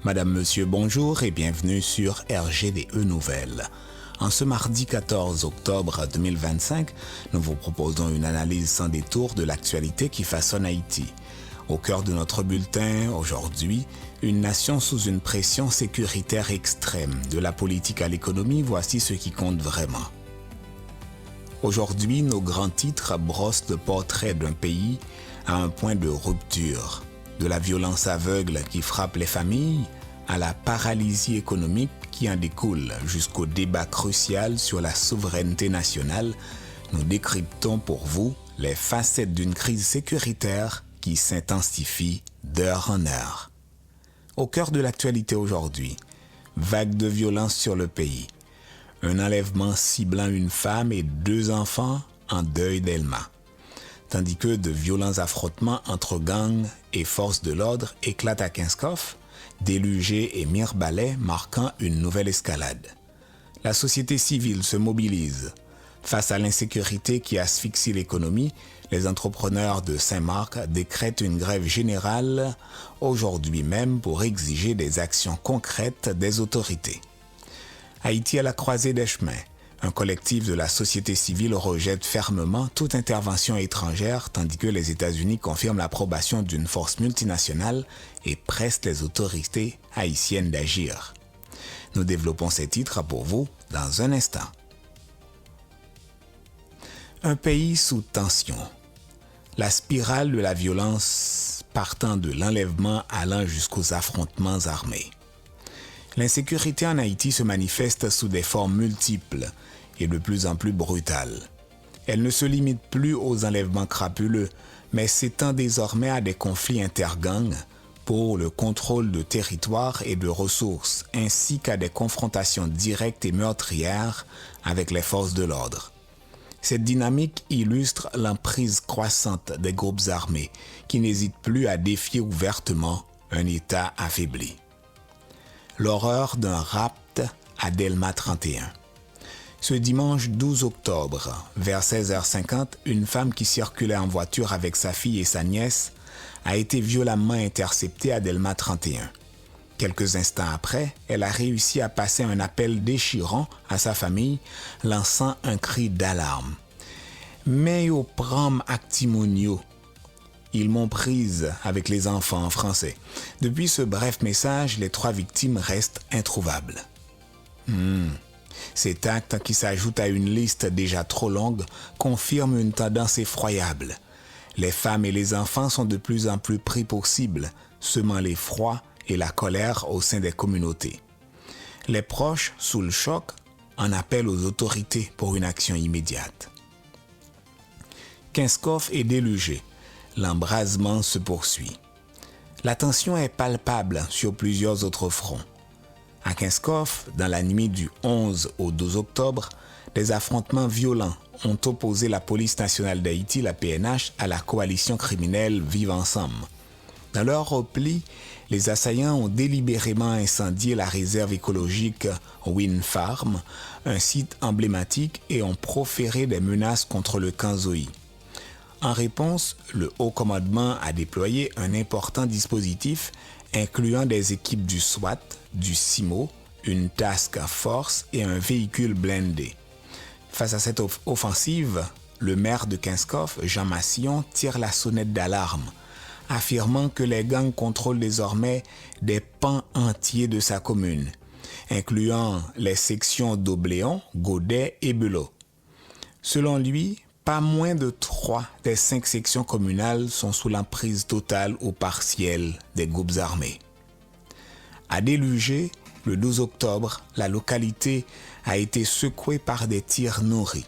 Madame, Monsieur, bonjour et bienvenue sur RGDE Nouvelles. En ce mardi 14 octobre 2025, nous vous proposons une analyse sans détour de l'actualité qui façonne Haïti. Au cœur de notre bulletin, aujourd'hui, une nation sous une pression sécuritaire extrême. De la politique à l'économie, voici ce qui compte vraiment. Aujourd'hui, nos grands titres brossent le portrait d'un pays à un point de rupture. De la violence aveugle qui frappe les familles à la paralysie économique qui en découle jusqu'au débat crucial sur la souveraineté nationale, nous décryptons pour vous les facettes d'une crise sécuritaire qui s'intensifie d'heure en heure. Au cœur de l'actualité aujourd'hui, vague de violence sur le pays, un enlèvement ciblant une femme et 2 enfants en deuil d'Elma, tandis que de violents affrontements entre gangs et forces de l'ordre éclatent à Kinskof, Délugé et Mirbalais marquant une nouvelle escalade. La société civile se mobilise. Face à l'insécurité qui asphyxie l'économie, les entrepreneurs de Saint-Marc décrètent une grève générale aujourd'hui même pour exiger des actions concrètes des autorités. Haïti à la croisée des chemins. Un collectif de la société civile rejette fermement toute intervention étrangère tandis que les États-Unis confirment l'approbation d'une force multinationale et pressent les autorités haïtiennes d'agir. Nous développons ces titres pour vous dans un instant. Un pays sous tension. La spirale de la violence partant de l'enlèvement allant jusqu'aux affrontements armés. L'insécurité en Haïti se manifeste sous des formes multiples et de plus en plus brutales. Elle ne se limite plus aux enlèvements crapuleux, mais s'étend désormais à des conflits intergangs pour le contrôle de territoire et de ressources, ainsi qu'à des confrontations directes et meurtrières avec les forces de l'ordre. Cette dynamique illustre l'emprise croissante des groupes armés qui n'hésitent plus à défier ouvertement un État affaibli. L'horreur d'un rapt à Delma 31. Ce dimanche 12 octobre, vers 16h50, une femme qui circulait en voiture avec sa fille et sa nièce a été violemment interceptée à Delma 31. Quelques instants après, elle a réussi à passer un appel déchirant à sa famille, lançant un cri d'alarme. « Mais yo pram actimonio ». Ils m'ont prise avec les enfants en français. Depuis ce bref message, les 3 victimes restent introuvables. Cet acte, qui s'ajoute à une liste déjà trop longue, confirme une tendance effroyable. Les femmes et les enfants sont de plus en plus pris pour cible, semant l'effroi et la colère au sein des communautés. Les proches, sous le choc, en appellent aux autorités pour une action immédiate. Kinskof est délugé. L'embrasement se poursuit. La tension est palpable sur plusieurs autres fronts. À Kinskof, dans la nuit du 11 au 12 octobre, des affrontements violents ont opposé la police nationale d'Haïti, la PNH, à la coalition criminelle Vivre Ensemble. Dans leur repli, les assaillants ont délibérément incendié la réserve écologique Wind Farm, un site emblématique, et ont proféré des menaces contre le Kanzoï. En réponse, le haut commandement a déployé un important dispositif incluant des équipes du SWAT, du CIMO, une task force et un véhicule blindé. Face à cette offensive, le maire de Kinskof, Jean Massillon, tire la sonnette d'alarme, affirmant que les gangs contrôlent désormais des pans entiers de sa commune, incluant les sections d'Obléon, Godet et Belot. Selon lui, pas moins de 3 des 5 sections communales sont sous l'emprise totale ou partielle des groupes armés. À Délugé, le 12 octobre, la localité a été secouée par des tirs nourris.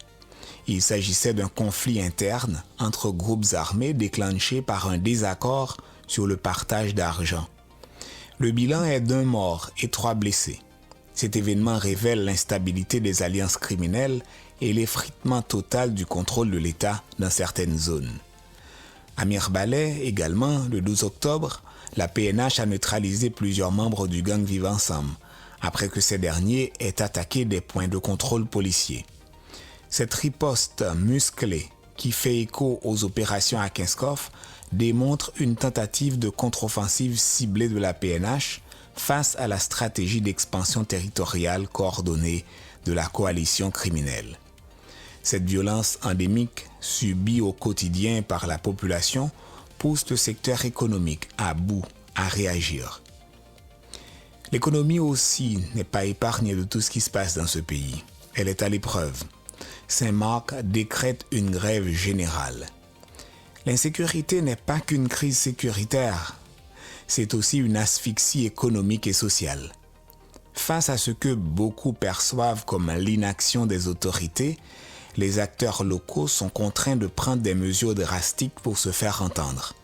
Il s'agissait d'un conflit interne entre groupes armés déclenché par un désaccord sur le partage d'argent. Le bilan est d'1 mort et 3 blessés. Cet événement révèle l'instabilité des alliances criminelles et l'effritement total du contrôle de l'État dans certaines zones. À Mirbalais, également, le 12 octobre, la PNH a neutralisé plusieurs membres du gang Vivre Ensemble, après que ces derniers aient attaqué des points de contrôle policiers. Cette riposte musclée, qui fait écho aux opérations à Kinskof, démontre une tentative de contre-offensive ciblée de la PNH, face à la stratégie d'expansion territoriale coordonnée de la coalition criminelle. Cette violence endémique, subie au quotidien par la population, pousse le secteur économique à bout à réagir. L'économie aussi n'est pas épargnée de tout ce qui se passe dans ce pays. Elle est à l'épreuve. Saint-Marc décrète une grève générale. L'insécurité n'est pas qu'une crise sécuritaire, c'est aussi une asphyxie économique et sociale. Face à ce que beaucoup perçoivent comme l'inaction des autorités, les acteurs locaux sont contraints de prendre des mesures drastiques pour se faire entendre.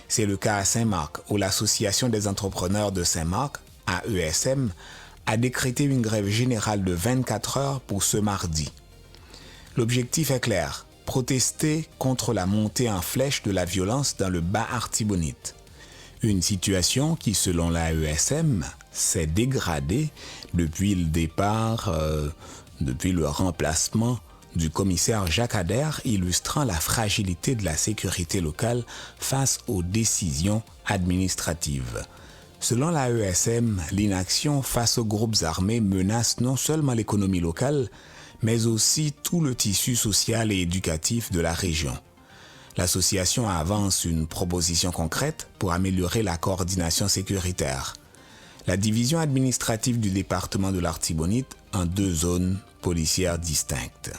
C'est le cas à Saint-Marc, où l'Association des entrepreneurs de Saint-Marc, AESM, a décrété une grève générale de 24 heures pour ce mardi. L'objectif est clair, protester contre la montée en flèche de la violence dans le Bas-Artibonite. Une situation qui, selon l'AESM, s'est dégradée depuis le remplacement du commissaire Jacques Adair, illustrant la fragilité de la sécurité locale face aux décisions administratives. Selon l'AESM, l'inaction face aux groupes armés menace non seulement l'économie locale, mais aussi tout le tissu social et éducatif de la région. L'association avance une proposition concrète pour améliorer la coordination sécuritaire. La division administrative du département de l'Artibonite en 2 zones policières distinctes.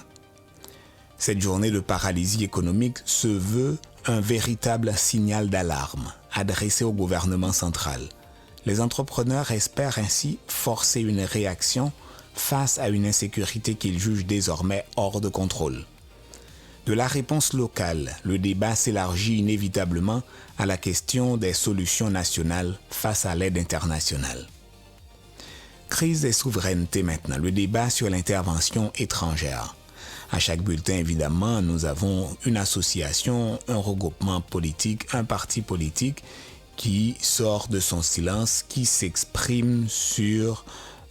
Cette journée de paralysie économique se veut un véritable signal d'alarme adressé au gouvernement central. Les entrepreneurs espèrent ainsi forcer une réaction face à une insécurité qu'ils jugent désormais hors de contrôle. De la réponse locale, le débat s'élargit inévitablement à la question des solutions nationales face à l'aide internationale. Crise des souverainetés maintenant, le débat sur l'intervention étrangère. À chaque bulletin, évidemment, nous avons une association, un regroupement politique, un parti politique qui sort de son silence, qui s'exprime sur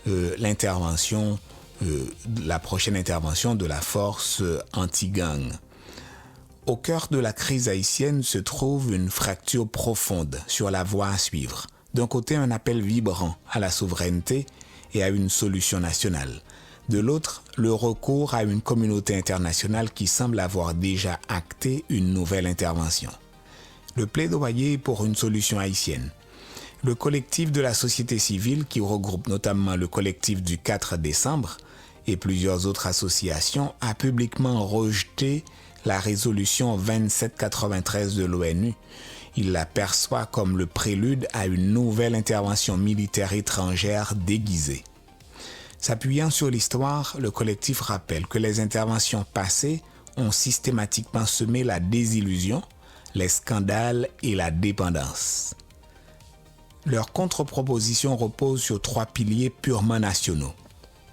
la prochaine intervention de la force anti-gang. Au cœur de la crise haïtienne se trouve une fracture profonde sur la voie à suivre. D'un côté, un appel vibrant à la souveraineté et à une solution nationale. De l'autre, le recours à une communauté internationale qui semble avoir déjà acté une nouvelle intervention. Le plaidoyer pour une solution haïtienne. Le collectif de la société civile, qui regroupe notamment le collectif du 4 décembre et plusieurs autres associations, a publiquement rejeté la résolution 2793 de l'ONU. Il la perçoit comme le prélude à une nouvelle intervention militaire étrangère déguisée. S'appuyant sur l'histoire, le collectif rappelle que les interventions passées ont systématiquement semé la désillusion, les scandales et la dépendance. Leur contre-proposition repose sur 3 piliers purement nationaux.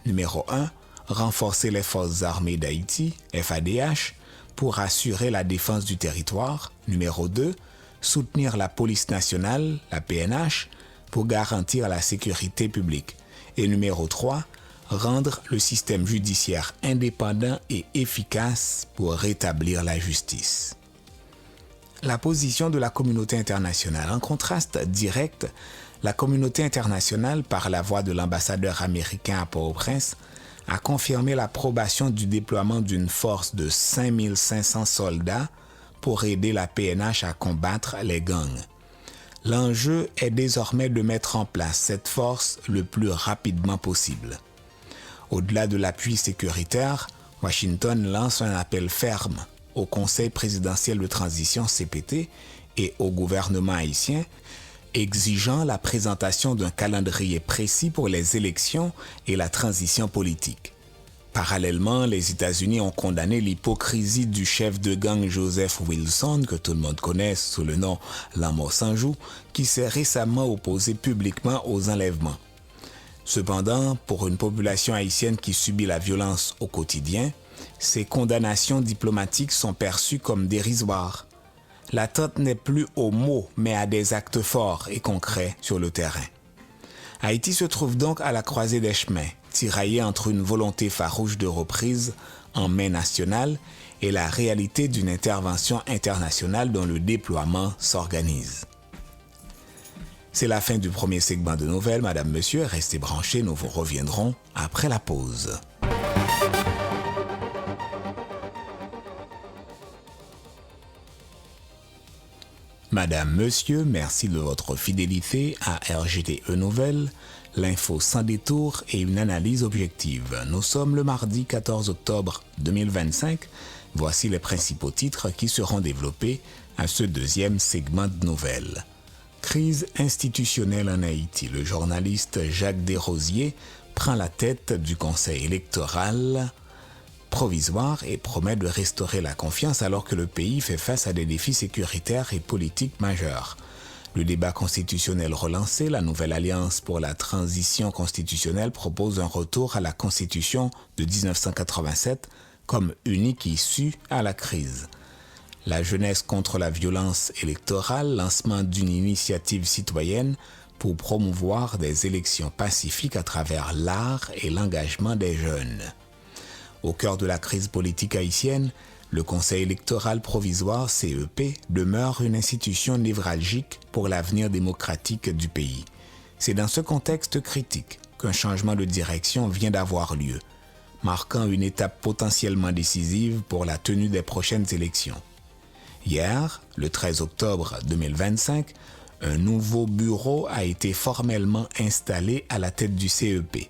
Numéro 1, renforcer les forces armées d'Haïti, FADH, pour assurer la défense du territoire. Numéro 2, soutenir la police nationale, la PNH, pour garantir la sécurité publique. Et numéro 3, rendre le système judiciaire indépendant et efficace pour rétablir la justice. La position de la communauté internationale. En contraste direct, la communauté internationale, par la voix de l'ambassadeur américain à Port-au-Prince, a confirmé l'approbation du déploiement d'une force de 5500 soldats pour aider la PNH à combattre les gangs. L'enjeu est désormais de mettre en place cette force le plus rapidement possible. Au-delà de l'appui sécuritaire, Washington lance un appel ferme au Conseil présidentiel de transition CPT et au gouvernement haïtien, exigeant la présentation d'un calendrier précis pour les élections et la transition politique. Parallèlement, les États-Unis ont condamné l'hypocrisie du chef de gang Joseph Wilson, que tout le monde connaît sous le nom La Mort sans joue, qui s'est récemment opposé publiquement aux enlèvements. Cependant, pour une population haïtienne qui subit la violence au quotidien, ces condamnations diplomatiques sont perçues comme dérisoires. L'attente n'est plus aux mots, mais à des actes forts et concrets sur le terrain. Haïti se trouve donc à la croisée des chemins, tiraillé entre une volonté farouche de reprise en main nationale et la réalité d'une intervention internationale dont le déploiement s'organise. C'est la fin du premier segment de nouvelles. Madame, Monsieur, restez branchés, nous vous reviendrons après la pause. Madame, Monsieur, merci de votre fidélité à RGTE Nouvelles, l'info sans détour et une analyse objective. Nous sommes le mardi 14 octobre 2025. Voici les principaux titres qui seront développés à ce deuxième segment de nouvelles. Crise institutionnelle en Haïti. Le journaliste Jacques Desrosiers prend la tête du conseil électoral provisoire et promet de restaurer la confiance alors que le pays fait face à des défis sécuritaires et politiques majeurs. Le débat constitutionnel relancé, la nouvelle Alliance pour la transition constitutionnelle propose un retour à la Constitution de 1987 comme unique issue à la crise. La jeunesse contre la violence électorale, lancement d'une initiative citoyenne pour promouvoir des élections pacifiques à travers l'art et l'engagement des jeunes. Au cœur de la crise politique haïtienne, le Conseil électoral provisoire CEP demeure une institution névralgique pour l'avenir démocratique du pays. C'est dans ce contexte critique qu'un changement de direction vient d'avoir lieu, marquant une étape potentiellement décisive pour la tenue des prochaines élections. Hier, le 13 octobre 2025, un nouveau bureau a été formellement installé à la tête du CEP.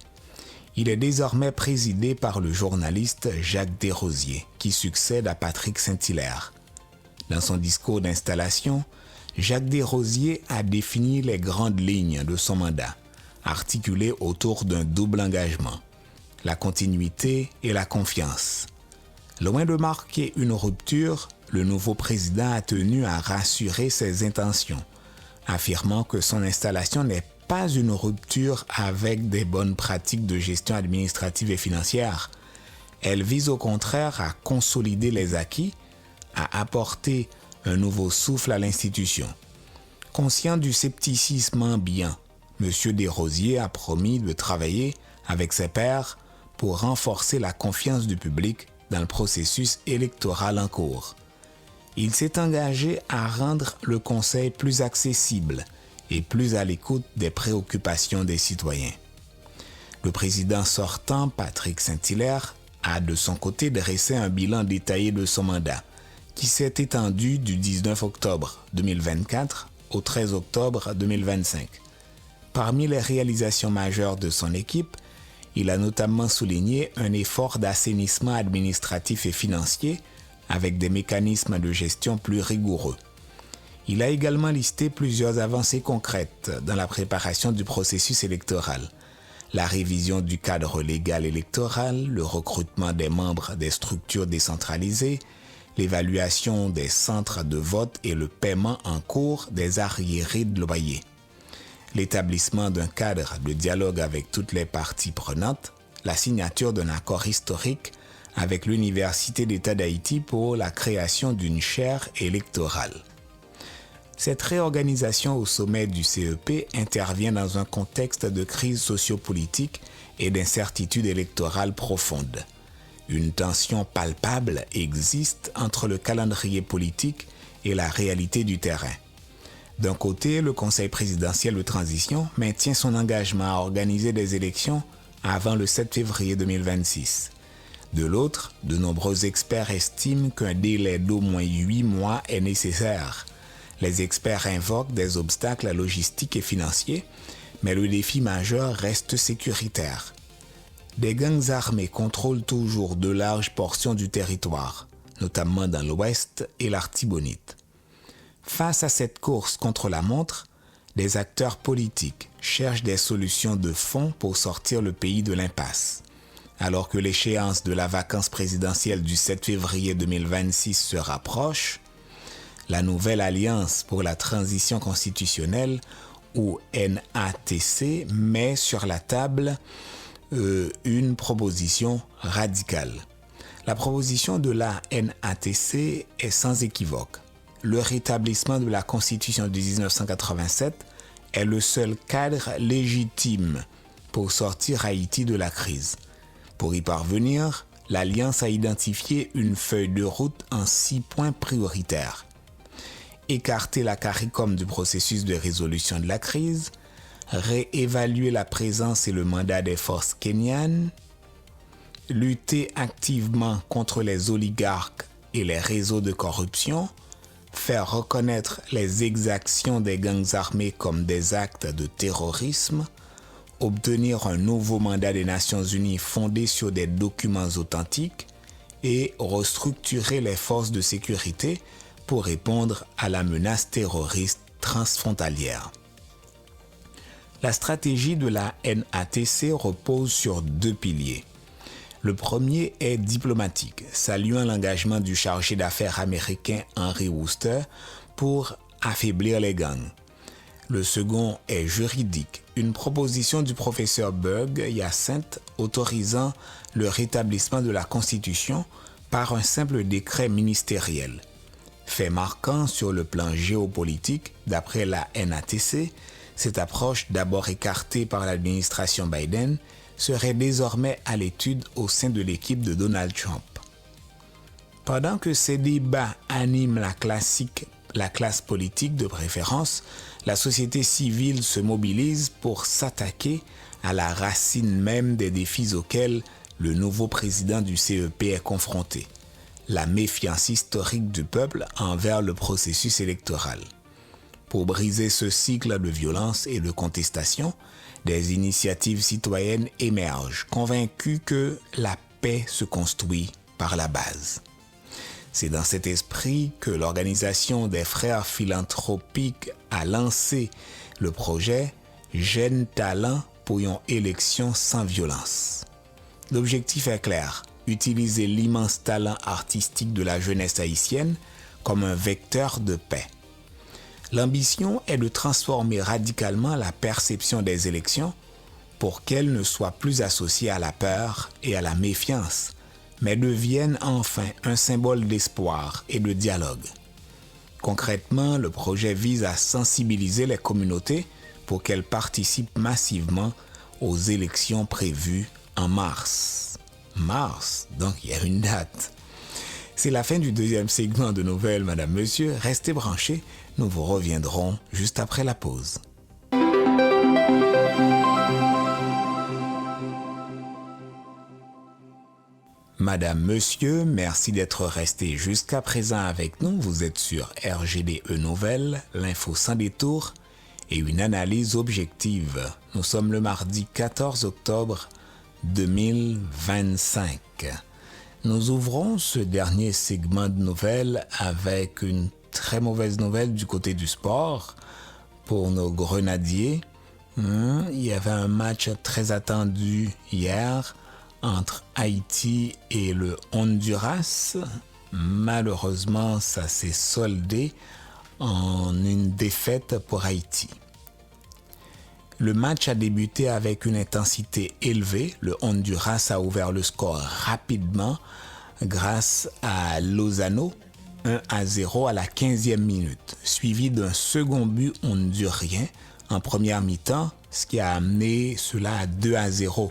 Il est désormais présidé par le journaliste Jacques Desrosiers, qui succède à Patrick Saint-Hilaire. Dans son discours d'installation, Jacques Desrosiers a défini les grandes lignes de son mandat, articulées autour d'un double engagement, la continuité et la confiance. Loin de marquer une rupture, le nouveau président a tenu à rassurer ses intentions, affirmant que son installation n'est pas une rupture avec des bonnes pratiques de gestion administrative et financière. Elle vise au contraire à consolider les acquis, à apporter un nouveau souffle à l'institution. Conscient du scepticisme ambiant, M. Desrosiers a promis de travailler avec ses pairs pour renforcer la confiance du public dans le processus électoral en cours. Il s'est engagé à rendre le Conseil plus accessible et plus à l'écoute des préoccupations des citoyens. Le président sortant, Patrick Saint-Hilaire, a de son côté dressé un bilan détaillé de son mandat, qui s'est étendu du 19 octobre 2024 au 13 octobre 2025. Parmi les réalisations majeures de son équipe, il a notamment souligné un effort d'assainissement administratif et financier avec des mécanismes de gestion plus rigoureux. Il a également listé plusieurs avancées concrètes dans la préparation du processus électoral. La révision du cadre légal électoral, le recrutement des membres des structures décentralisées, l'évaluation des centres de vote et le paiement en cours des arriérés de loyer. L'établissement d'un cadre de dialogue avec toutes les parties prenantes, la signature d'un accord historique avec l'Université d'État d'Haïti pour la création d'une chaire électorale. Cette réorganisation au sommet du CEP intervient dans un contexte de crise sociopolitique et d'incertitude électorale profonde. Une tension palpable existe entre le calendrier politique et la réalité du terrain. D'un côté, le Conseil présidentiel de transition maintient son engagement à organiser des élections avant le 7 février 2026. De l'autre, de nombreux experts estiment qu'un délai d'au moins 8 mois est nécessaire. Les experts invoquent des obstacles logistiques et financiers, mais le défi majeur reste sécuritaire. Des gangs armés contrôlent toujours de larges portions du territoire, notamment dans l'Ouest et l'Artibonite. Face à cette course contre la montre, des acteurs politiques cherchent des solutions de fond pour sortir le pays de l'impasse. Alors que l'échéance de la vacance présidentielle du 7 février 2026 se rapproche, la nouvelle Alliance pour la transition constitutionnelle, ou NATC, met sur la table une proposition radicale. La proposition de la NATC est sans équivoque. Le rétablissement de la Constitution de 1987 est le seul cadre légitime pour sortir Haïti de la crise. Pour y parvenir, l'Alliance a identifié une feuille de route en 6 points prioritaires. écarter la CARICOM du processus de résolution de la crise, réévaluer la présence et le mandat des forces kenyanes, lutter activement contre les oligarques et les réseaux de corruption, faire reconnaître les exactions des gangs armés comme des actes de terrorisme, obtenir un nouveau mandat des Nations Unies fondé sur des documents authentiques et restructurer les forces de sécurité pour répondre à la menace terroriste transfrontalière. La stratégie de la NATC repose sur 2 piliers. Le premier est diplomatique, saluant l'engagement du chargé d'affaires américain Henry Wooster pour affaiblir les gangs. Le second est juridique, une proposition du professeur Berg Hyacinthe autorisant le rétablissement de la Constitution par un simple décret ministériel. Fait marquant sur le plan géopolitique, d'après la NATC, cette approche d'abord écartée par l'administration Biden serait désormais à l'étude au sein de l'équipe de Donald Trump. Pendant que ces débats animent la classe politique de préférence, la société civile se mobilise pour s'attaquer à la racine même des défis auxquels le nouveau président du CEP est confronté, la méfiance historique du peuple envers le processus électoral. Pour briser ce cycle de violence et de contestation, des initiatives citoyennes émergent, convaincues que la paix se construit par la base. C'est dans cet esprit que l'organisation des frères philanthropiques a lancé le projet Jeunes Talents pour une élection sans violence. L'objectif est clair, utiliser l'immense talent artistique de la jeunesse haïtienne comme un vecteur de paix. L'ambition est de transformer radicalement la perception des élections pour qu'elles ne soient plus associées à la peur et à la méfiance, mais deviennent enfin un symbole d'espoir et de dialogue. Concrètement, le projet vise à sensibiliser les communautés pour qu'elles participent massivement aux élections prévues en mars. Mars, donc il y a une date. C'est la fin du 2e segment de Nouvelles, Madame, Monsieur. Restez branchés, nous vous reviendrons juste après la pause. Madame, Monsieur, merci d'être resté jusqu'à présent avec nous. Vous êtes sur RGDE Nouvelles, l'info sans détour et une analyse objective. Nous sommes le mardi 14 octobre 2025. Nous ouvrons ce dernier segment de nouvelles avec une très mauvaise nouvelle du côté du sport pour nos grenadiers. Il y avait un match très attendu hier entre Haïti et le Honduras. Malheureusement, ça s'est soldé en une défaite pour Haïti. Le match a débuté avec une intensité élevée. Le Honduras a ouvert le score rapidement grâce à Lozano, 1-0 à la 15e minute, suivi d'un second but hondurien en première mi-temps, ce qui a amené cela à 2-0.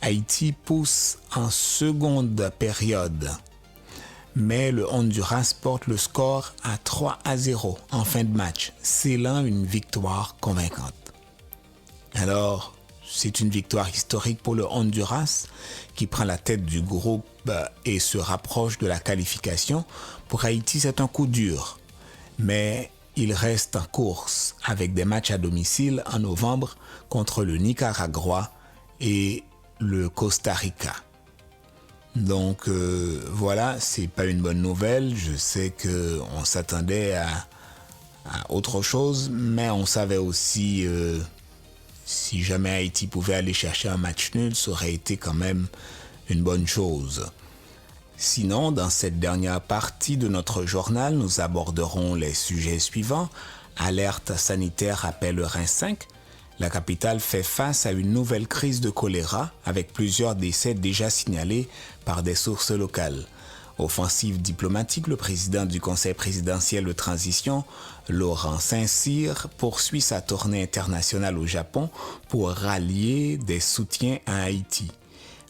Haïti pousse en seconde période, mais le Honduras porte le score à 3-0 en fin de match, scellant une victoire convaincante. Alors, c'est une victoire historique pour le Honduras qui prend la tête du groupe et se rapproche de la qualification. Pour Haïti, c'est un coup dur, mais il reste en course avec des matchs à domicile en novembre contre le Nicaragua et le Costa Rica. Donc voilà, c'est pas une bonne nouvelle. Je sais qu'on s'attendait à autre chose, mais on savait aussi si jamais Haïti pouvait aller chercher un match nul, ça aurait été quand même une bonne chose. Sinon, dans cette dernière partie de notre journal, nous aborderons les sujets suivants. Alerte sanitaire à Pellerin 5. La capitale fait face à une nouvelle crise de choléra avec plusieurs décès déjà signalés par des sources locales. Offensive diplomatique, le président du Conseil présidentiel de transition, Laurent Saint-Cyr, poursuit sa tournée internationale au Japon pour rallier des soutiens à Haïti.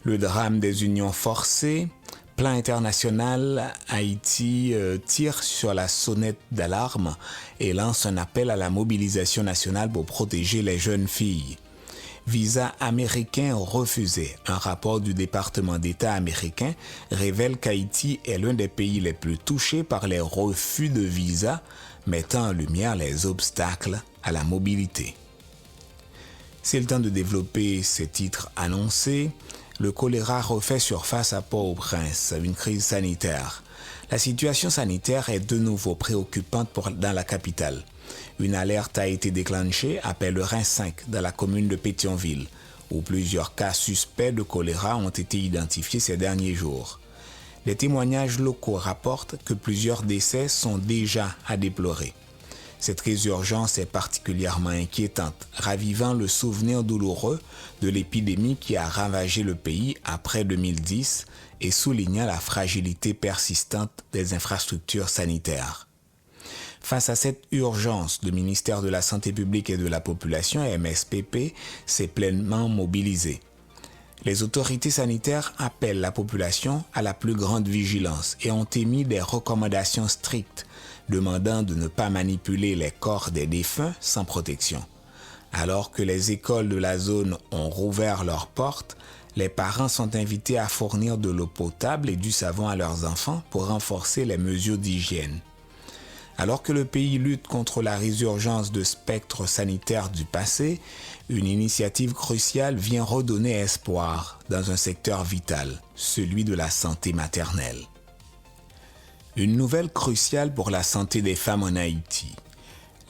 Le drame des unions forcées, Plan international, Haïti tire sur la sonnette d'alarme et lance un appel à la mobilisation nationale pour protéger les jeunes filles. Visa américain refusé. Un rapport du département d'État américain révèle qu'Haïti est l'un des pays les plus touchés par les refus de visa, mettant en lumière les obstacles à la mobilité. C'est le temps de développer ces titres annoncés. Le choléra refait surface à Port-au-Prince, une crise sanitaire. La situation sanitaire est de nouveau préoccupante dans la capitale. Une alerte a été déclenchée à Pellerin 5 dans la commune de Pétionville, où plusieurs cas suspects de choléra ont été identifiés ces derniers jours. Les témoignages locaux rapportent que plusieurs décès sont déjà à déplorer. Cette résurgence est particulièrement inquiétante, ravivant le souvenir douloureux de l'épidémie qui a ravagé le pays après 2010 et soulignant la fragilité persistante des infrastructures sanitaires. Face à cette urgence, le ministère de la Santé publique et de la Population, MSPP, s'est pleinement mobilisé. Les autorités sanitaires appellent la population à la plus grande vigilance et ont émis des recommandations strictes demandant de ne pas manipuler les corps des défunts sans protection. Alors que les écoles de la zone ont rouvert leurs portes, les parents sont invités à fournir de l'eau potable et du savon à leurs enfants pour renforcer les mesures d'hygiène. Alors que le pays lutte contre la résurgence de spectres sanitaires du passé, une initiative cruciale vient redonner espoir dans un secteur vital, celui de la santé maternelle. Une nouvelle cruciale pour la santé des femmes en Haïti.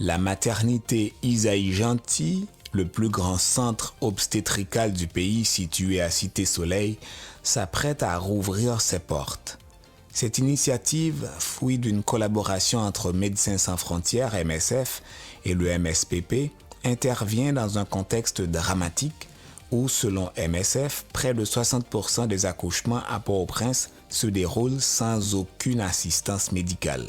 La maternité Isaïe Gentil, le plus grand centre obstétrical du pays situé à Cité-Soleil, s'apprête à rouvrir ses portes. Cette initiative, fruit d'une collaboration entre Médecins sans frontières, MSF, et le MSPP, intervient dans un contexte dramatique où, selon MSF, près de 60% des accouchements à Port-au-Prince se déroulent sans aucune assistance médicale.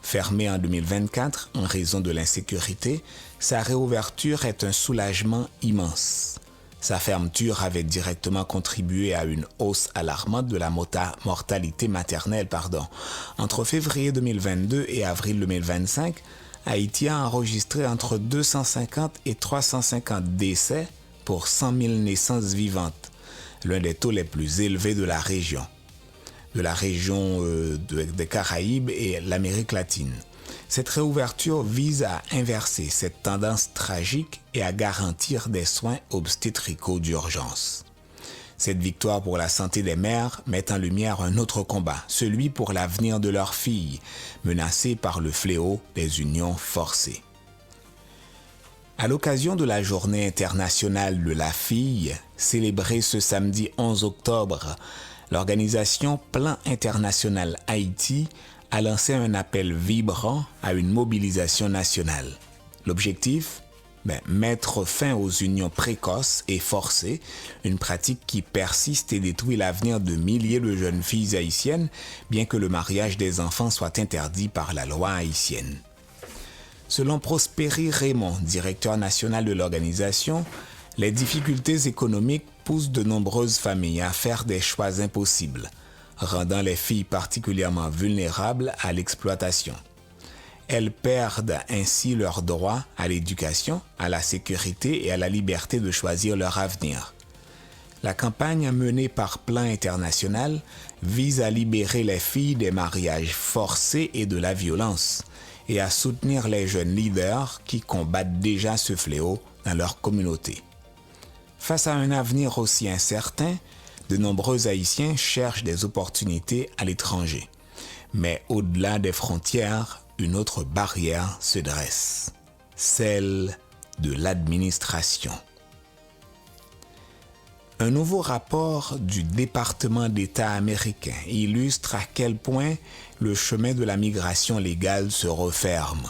Fermée en 2024 en raison de l'insécurité, sa réouverture est un soulagement immense. Sa fermeture avait directement contribué à une hausse alarmante de la mortalité maternelle. Entre février 2022 et avril 2025, Haïti a enregistré entre 250 et 350 décès pour 100 000 naissances vivantes, l'un des taux les plus élevés de la région des Caraïbes et l'Amérique latine. Cette réouverture vise à inverser cette tendance tragique et à garantir des soins obstétricaux d'urgence. Cette victoire pour la santé des mères met en lumière un autre combat, celui pour l'avenir de leurs filles, menacées par le fléau des unions forcées. À l'occasion de la Journée internationale de la fille, célébrée ce samedi 11 octobre, l'organisation Plan international Haïti a lancé un appel vibrant à une mobilisation nationale. L'objectif ? Mettre fin aux unions précoces et forcées, une pratique qui persiste et détruit l'avenir de milliers de jeunes filles haïtiennes, bien que le mariage des enfants soit interdit par la loi haïtienne. Selon Prospéry Raymond, directeur national de l'organisation, les difficultés économiques poussent de nombreuses familles à faire des choix impossibles, rendant les filles particulièrement vulnérables à l'exploitation. Elles perdent ainsi leur droit à l'éducation, à la sécurité et à la liberté de choisir leur avenir. La campagne menée par Plan international vise à libérer les filles des mariages forcés et de la violence et à soutenir les jeunes leaders qui combattent déjà ce fléau dans leur communauté. Face à un avenir aussi incertain, de nombreux Haïtiens cherchent des opportunités à l'étranger. Mais au-delà des frontières, une autre barrière se dresse, celle de l'administration. Un nouveau rapport du département d'État américain illustre à quel point le chemin de la migration légale se referme.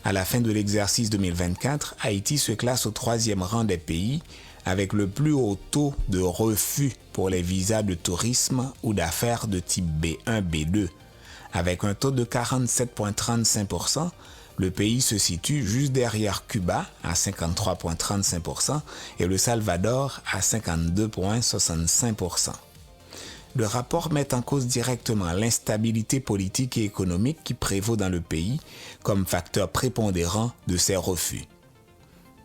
À la fin de l'exercice 2024, Haïti se classe au 3e rang des pays avec le plus haut taux de refus pour les visas de tourisme ou d'affaires de type B1, B2. Avec un taux de 47,35%, le pays se situe juste derrière Cuba à 53,35% et le Salvador à 52,65%. le rapport met en cause directement l'instabilité politique et économique qui prévaut dans le pays comme facteur prépondérant de ces refus.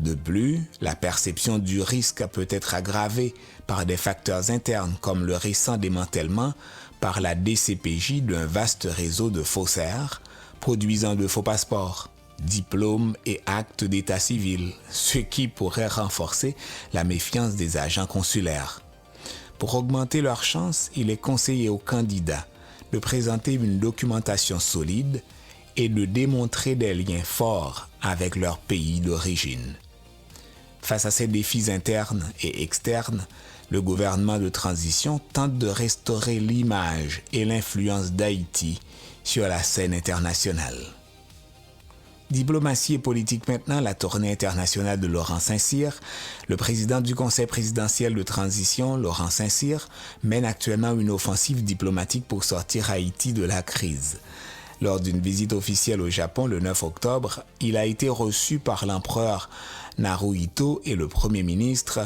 De plus, la perception du risque peut être aggravée par des facteurs internes comme le récent démantèlement par la DCPJ d'un vaste réseau de faussaires produisant de faux passeports, diplômes et actes d'état civil, ce qui pourrait renforcer la méfiance des agents consulaires. Pour augmenter leurs chances, il est conseillé aux candidats de présenter une documentation solide et de démontrer des liens forts avec leur pays d'origine. Face à ces défis internes et externes, le gouvernement de transition tente de restaurer l'image et l'influence d'Haïti sur la scène internationale. Diplomatie et politique maintenant, la tournée internationale de Laurent Saint-Cyr. Le président du Conseil présidentiel de transition, Laurent Saint-Cyr, mène actuellement une offensive diplomatique pour sortir Haïti de la crise. Lors d'une visite officielle au Japon le 9 octobre, il a été reçu par l'empereur Naruhito et le premier ministre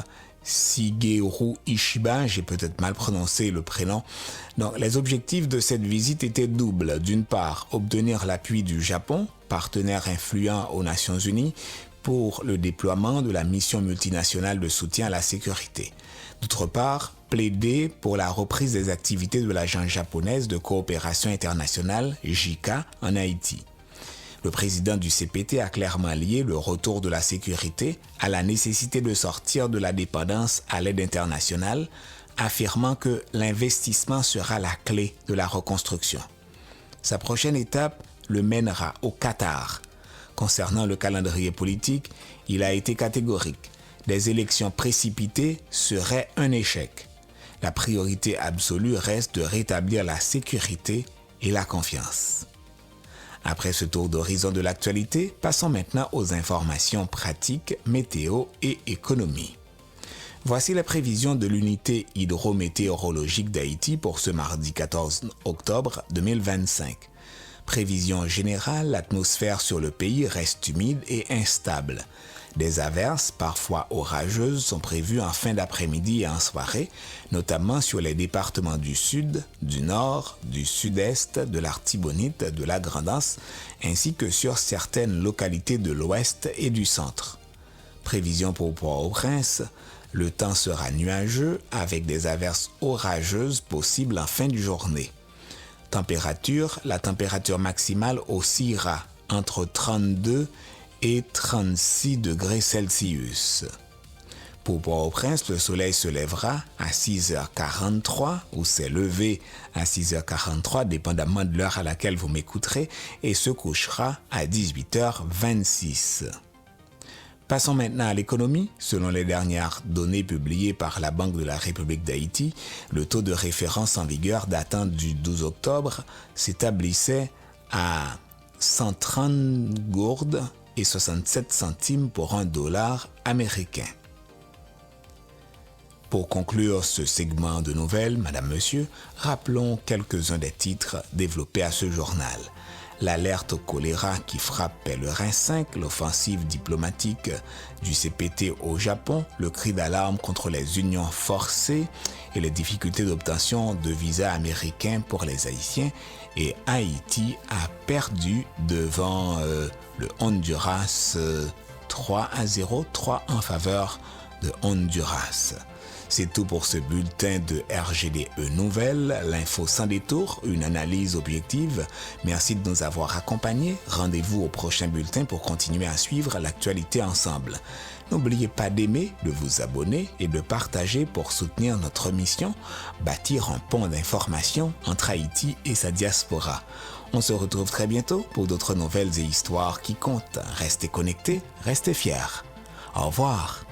Shigeru Ishiba, j'ai peut-être mal prononcé le prénom. Donc, les objectifs de cette visite étaient doubles. D'une part, obtenir l'appui du Japon, partenaire influent aux Nations Unies, pour le déploiement de la mission multinationale de soutien à la sécurité. D'autre part, plaider pour la reprise des activités de l'Agence japonaise de coopération internationale, JICA, en Haïti. Le président du CPT a clairement lié le retour de la sécurité à la nécessité de sortir de la dépendance à l'aide internationale, affirmant que l'investissement sera la clé de la reconstruction. Sa prochaine étape le mènera au Qatar. Concernant le calendrier politique, il a été catégorique. Des élections précipitées seraient un échec. La priorité absolue reste de rétablir la sécurité et la confiance. Après ce tour d'horizon de l'actualité, passons maintenant aux informations pratiques, météo et économie. Voici les prévisions de l'unité hydrométéorologique d'Haïti pour ce mardi 14 octobre 2025. Prévision générale, l'atmosphère sur le pays reste humide et instable. Des averses, parfois orageuses, sont prévues en fin d'après-midi et en soirée, notamment sur les départements du sud, du nord, du sud-est, de l'Artibonite, de la Grand'Anse, ainsi que sur certaines localités de l'ouest et du centre. Prévision pour Port-au-Prince, le temps sera nuageux avec des averses orageuses possibles en fin de journée. Température, la température maximale oscillera entre 32 et 36 degrés Celsius. Pour Port-au-Prince, le soleil se lèvera à 6h43 ou s'est levé à 6h43, dépendamment de l'heure à laquelle vous m'écouterez, et se couchera à 18h26. Passons maintenant à l'économie. Selon les dernières données publiées par la Banque de la République d'Haïti, le taux de référence en vigueur datant du 12 octobre s'établissait à 130 gourdes et 67 centimes pour $1 américain. Pour conclure ce segment de nouvelles, Madame, Monsieur, rappelons quelques-uns des titres développés à ce journal. L'alerte au choléra qui frappe Pèlerin 5, l'offensive diplomatique du CPT au Japon, le cri d'alarme contre les unions forcées et les difficultés d'obtention de visas américains pour les Haïtiens, et Haïti a perdu devant le Honduras 3-0, 3 en faveur de Honduras. C'est tout pour ce bulletin de RGDE Nouvelles, l'info sans détour, une analyse objective. Merci de nous avoir accompagnés. Rendez-vous au prochain bulletin pour continuer à suivre l'actualité ensemble. N'oubliez pas d'aimer, de vous abonner et de partager pour soutenir notre mission, bâtir un pont d'information entre Haïti et sa diaspora. On se retrouve très bientôt pour d'autres nouvelles et histoires qui comptent. Restez connectés, restez fiers. Au revoir.